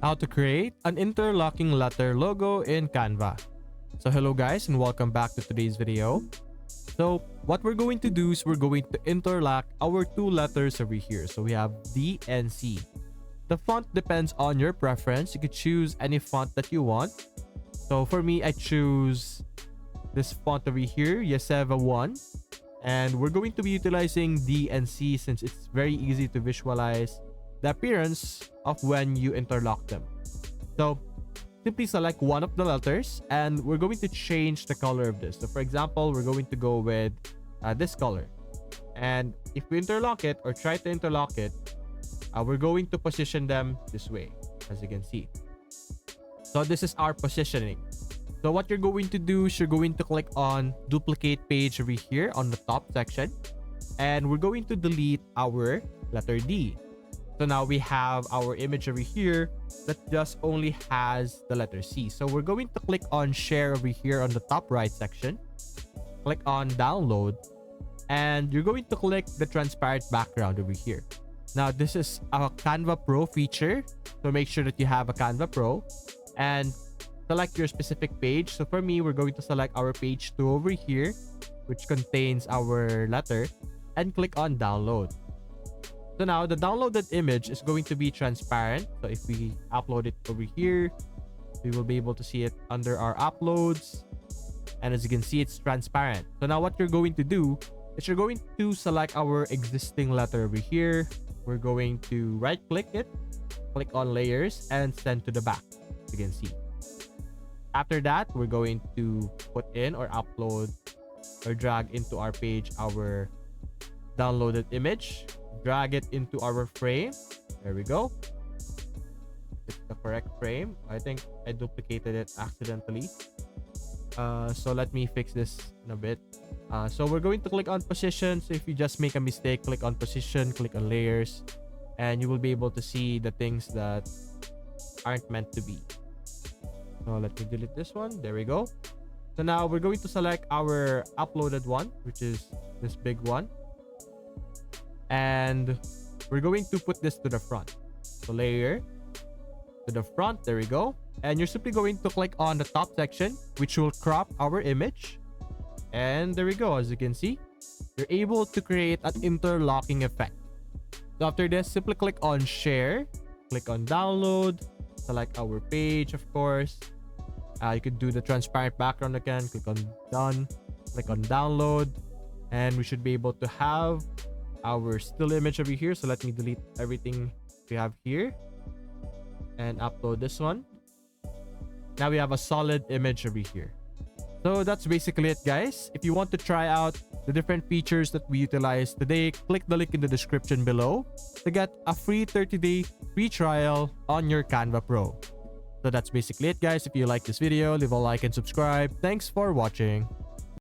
how to create an interlocking letter logo in Canva. So hello guys and welcome back to today's video. So what we're going to do is we're going to interlock our two letters over here. So we have D and C. The font depends on your preference. You could choose any font that you want. So for me, I choose this font over here, Yeseva 1. And we're going to be utilizing D and C since it's very easy to visualize the appearance of when you interlock them. So simply select one of the letters and we're going to change the color of this. So for example, we're going to go with this color. And if we interlock it or try to interlock it, we're going to position them this way, as you can see. So this is our positioning. So what you're going to do is you're going to click on duplicate page over here on the top section. And we're going to delete our letter D. So now we have our image over here that just only has the letter C. So we're going to click on share over here on the top right section. Click on download. And you're going to click the transparent background over here. Now this is a Canva Pro feature. So make sure that you have a Canva Pro. And select your specific page. So for me, we're going to select our page 2 over here, which contains our letter, and click on download. So now the downloaded image is going to be transparent. So if we upload it over here, we will be able to see it under our uploads. And as you can see, it's transparent. So now what you're going to do is you're going to select our existing letter over here. We're going to right click it, click on layers, and send to the back, as you can see. After that, we're going to put in or upload or drag into our page our downloaded image. Drag it into our frame. There we go. It's the correct frame. I think I duplicated it accidentally. So let me fix this in a bit. So we're going to click on position. So if you just make a mistake, click on position, click on layers, and you will be able to see the things that aren't meant to be. So let me delete this one. There we go. So now we're going to select our uploaded one, which is this big one. And we're going to put this to the front. So layer to the front. There we go. And you're simply going to click on the top section, which will crop our image. And there we go. As you can see, you're able to create an interlocking effect. So after this, simply click on share, click on download, select our page, of course. You could do the transparent background again. Click on done, click on download, and we should be able to have our still image over here. So let me delete everything we have here and upload this one. Now we have a solid image over here. So that's basically it, guys. If you want to try out the different features that we utilize today, click the link in the description below to get a free 30-day free trial on your Canva Pro. So that's basically it, guys. If you like this video, leave a like and subscribe. Thanks for watching.